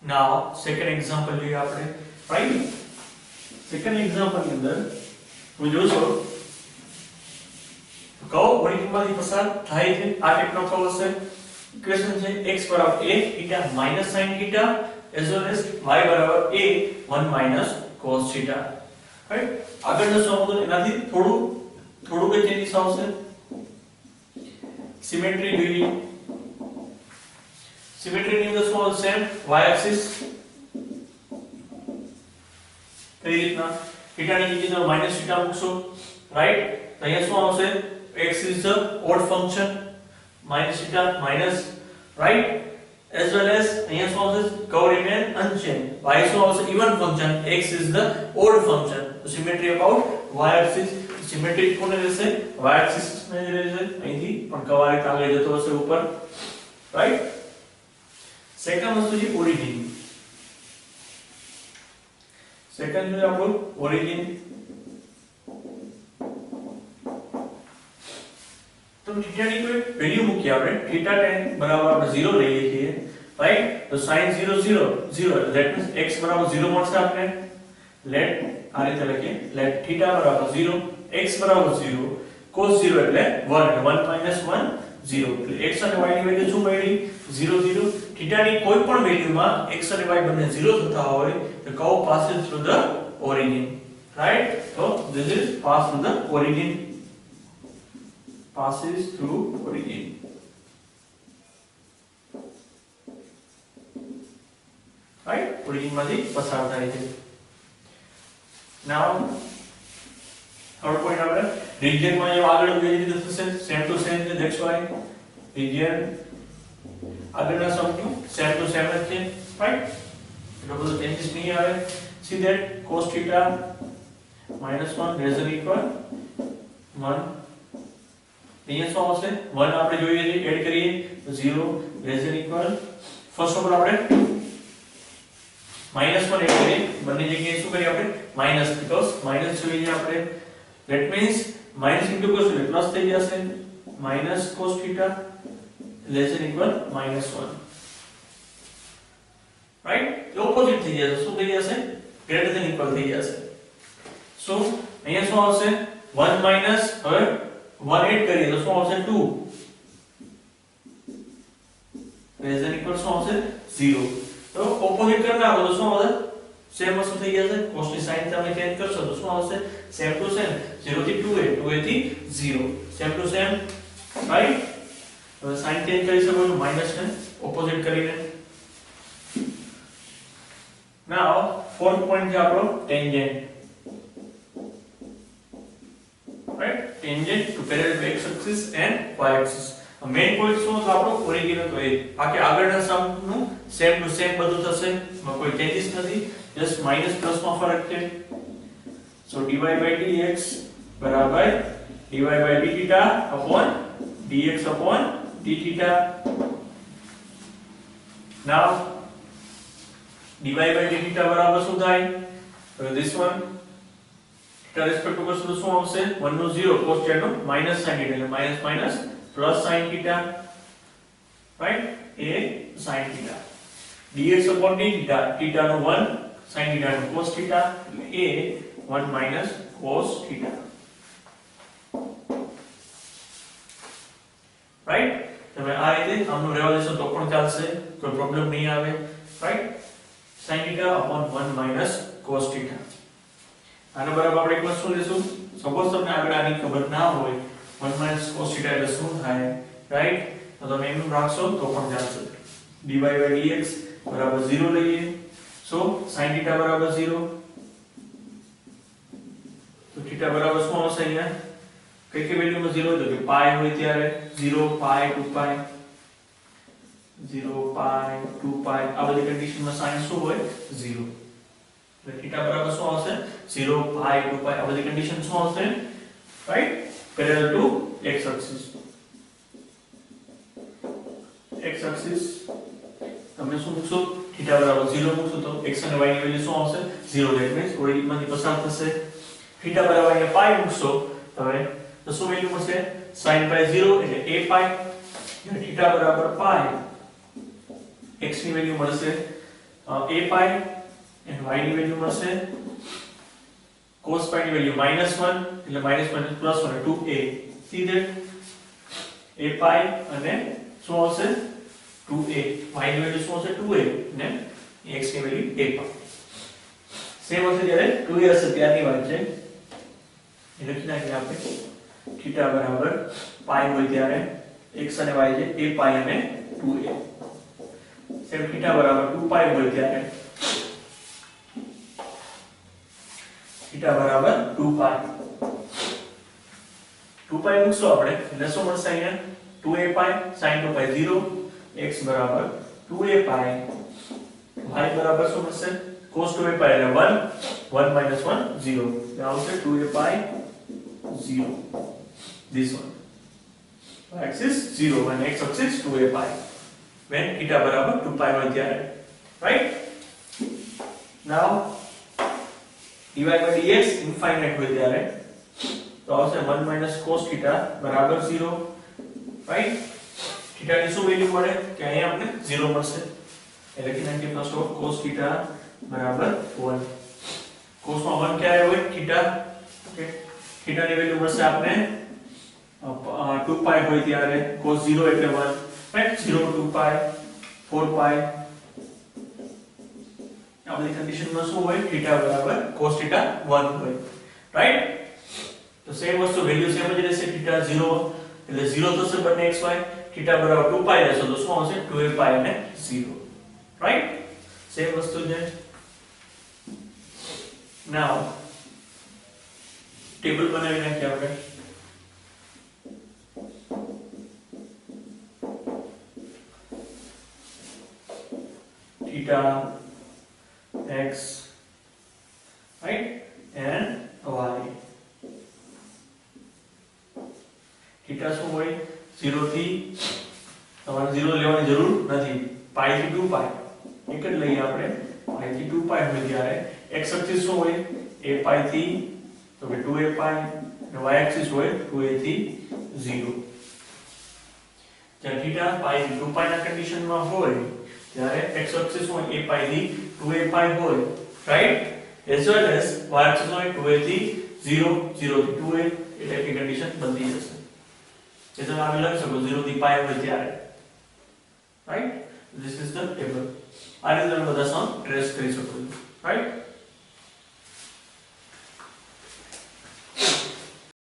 નાउ second example જોઈએ આપણે, right? Second example ની અંદર તમે જોશો કર્વ ઓરિજિનમાંથી પસાર થાય છે. આ ટાઈપનો કર્વ હશે. ઇક્વેશન છે x બરાબર a θ minus sin θ as well as y બરાબર a 1 cos θ, રાઈટ? આગળ જશો તો એનાથી થોડું કે ચેન્જીસ આવશે. સિમેટ્રી જોઈએ. સિમેટ્રી ની અંદર શું આવશે? y એક્સિસ કઈ રીતના θ ની જગ્યાએ માઈનસ θ મૂકશો, રાઈટ? તો અહીંયા શું આવશે? x is the odd function minus theta minus, right? As well as અહીંયા શું આવશે? curve remain unchanged. y શું આવશે? even function. x is the odd function. So symmetry about y axis. symmetry કોને રહેશે? y axis ને રહેશે. અહીંથી પણ curve આ રીતે આગળ જતો હશે ઉપર, right? સેકન્ડ વસ્તુ છે ઓરિજિન. સેકન્ડ છે આપણું ઓરિજિન. તો θ ની કોઈ વેલ્યુ મૂકી આપણે θ tan બરાબર આપણે 0 લઈએ છીએ, રાઈટ? તો sin 0 0 0 that means x બરાબર 0 મળશે આપણે. લેટ આ રીતે લખીએ, લેટ θ બરાબર 0 x બરાબર 0 cos 0 એટલે 1 1 1 0 એટલે x અને y ની વેલ્યુ શું મળી? 0 0. θ ની કોઈ પણ વેલ્યુમાં x અને y બંને 0 થતા હોય તો curve passes through the origin, right? So this is pass through the origin. Passes through origin. Right? Origin માંથી પસાર થાય છે. Now third point આપણે region માં જે આગળ જે રીતે થશે same to same છે. That's why region આગળના સમ same to same જ છે, right? એટલો બધો ચેન્જીસ નહીં આવે. See that cos θ -1 greater than equal 1. અહીંયા શું આવશે? 1 આપણે જોઈએ છે, એડ કરીએ તો 0 laser equal. First of all આપણે -1 એડ કરીએ. બંને જગ્યાએ શું કરીએ આપણે? માઈનસ, બીકોઝ માઈનસ જોઈએ છે આપણે. That means minus into cos એટલે પ્લસ થઈ જશે. Minus cos θ lesser equal -1, right? તો ઓપોઝિટ થઈ જશે. શું થઈ જશે? ગ્રેટર ધેન ઇક્વલ થઈ જશે. સો અહીંયા શું આવશે? 1 માઈનસ, હવે 1 એડ કરીએ તો શું આવશે? 2 લેસ ધેન ઇક્વલ શું આવશે? 0. તો ઓપોઝિટ કરી નાખો તો શું આવશે? સેમ વસ્તુ થઈ જશે. cos ની સાઈન તમે ચેન્જ કરશો તો શું આવશે? Same to same. 0 થી 2a, 2a થી 0. Same to same, right? હવે સાઈન ચેન્જ કરી શકો છો માઈનસ ને ઓપોઝિટ કરીને. નાઉ ફોર્થ પોઈન્ટ છે આપણો tangent. right? Tangent to parallel x axis and y axis. Main point શું હતો આપણો? ઓરિજિન હતો. એ બાકી આગળના સમ નું સેમ ટુ સેમ બધું થશે. માં કોઈ ચેન્જીસ નથી, જસ્ટ માઈનસ પ્લસ માં ફરક છે. સો dy by dx બરાબર dy by dθ upon dx upon dθ. now dy by dθ બરાબર શું થાય? so this one respect to શું આવશે? 1 નો 0 cos θ નો minus sin θ એટલે minus minus plus sin θ, right? a sin θ dx upon dθ, θ no 1 sin θ no cos θ એટલે a 1 minus cos θ, right? તમે આ રીતે આમનું રહેવા દેશો તો પણ ચાલશે, કોઈ પ્રોબ્લેમ નહીં આવે, right? sin θ upon 1 minus cos θ. આના બરાબર આપણે એક વસ્તુ લેશું. સપોઝ તમને આગળ આની ખબર ના હોય 1 minus cos θ એટલે શું થાય, રાઈટ? તો તમે એમ રાખશો તો પણ ચાલશે. dy by dx બરાબર 0 લઈએ. સો sin θ બરાબર 0. તો θ બરાબર શું આવશે અહીંયા? કઈ વેલ્યુમાં 0 હોય તો કે પાઈ હોય ત્યારે 0 પાઈ 2 પાઈ 0 પાઈ 2 પાઈ આ બધી કન્ડિશનમાં સાઇન શું હોય? 0. θ બરાબર શું આવશે? 0 પાઈ 2 પાઈ આ બધી કન્ડિશન શું આવશે? Right? Parallel to x axis. x axis તમે શું મૂકશો? θ બરાબર 0 મૂકશો તો x અને y ની વેલ્યુ શું આવશે? 0. ધેટ મીન્સ ઓરિજિન માંથી પસાર થશે. θ બરાબર અહીંયા પાઈ મૂકશો હવે તો શું વેલ્યુ મળશે? sin પાઈ 0 એટલે a પાઈ. θ બરાબર પાઈ x ની વેલ્યુ મળશે a પાઈ and y ની વેલ્યુ મળશે cos પાઈ ની વેલ્યુ -1 એટલે minus minus plus 1 2a see that a પાઈ અને શું આવશે 2a y ની વેલ્યુ શું આવશે 2a ને x ની વેલ્યુ a પાઈ સેમ હશે જ્યારે 2a હશે ત્યારની વાત છે એ લખી નાખીએ આપણે થીટા બરાબર પાઈ હોય ત્યારે x અને y છે a પાઈ અને 2a સેમ થીટા બરાબર 2 પાઈ હોય ત્યારે થીટા બરાબર 2 પાઈ 2 પાઈ મૂકશો આપણે એટલે શું મળશે અહીંયા 2a પાઈ sin 2 પાઈ 0 x બરાબર 2a પાઈ y બરાબર શું મળશે cos 2a પાઈ એટલે 1 1 minus 1 0 એટલે આવશે 2a pi 0 this one y axis 0 and x axis 2a pi when theta બરાબર 2 pi હોય ત્યારે right now dy by dx infinite હોય ત્યારે તો આવશે 1 minus cos theta બરાબર 0 right theta ની શું વેલ્યુ મળે કે અહીંયા આપણે 0 મળશે એટલે કે 90 cos theta બરાબર 1 cos માં 1 ક્યારે હોય theta ઓકે theta ની વેલ્યુ મળશે આપણે 2 પાઈ હોય ત્યારે cos 0 એટલે 1 right 0 2 પાઈ 4 પાઈ આ બધી કન્ડિશન માં શું હોય θ બરાબર cos θ 1 હોય રાઈટ તો સેમ વસ્તુ વેલ્યુ સેમ જ રહેશે θ 0 એટલે 0 થશે બંને xy θ બરાબર 2 પાઈ રહેશે તો શું આવશે 2a પાઈ અને 0 રાઈટ સેમ વસ્તુ છે નાઉ ટેબલ બનાવી નાખીએ આપણે theta x right and y theta શું હોય 0 થી તમારે 0 લેવાની જરૂર નથી પાઈ થી 2 પાઈ એક જ લઈએ આપણે પાઈ થી 2 પાઈ હોય ત્યારે x axis શું હોય a પાઈ થી તો કે 2a પાઈ અને y axis હોય 2a થી 0 જ્યાં theta પાઈ થી 2 પાઈ ના કન્ડિશન માં હોય ત્યારે x axis હોય a પાઈ થી 2a પાઈ હોય right as well as y axis હોય 2a થી 0 0 થી 2a એ ટાઈપની કન્ડિશન બદલી જશે જે તમે આ લખી શકો 0 થી પાઈ હોય ત્યારે right this is the table આ રીતે તમે બધા સમ ટ્રેસ કરી શકો છો રાઈટ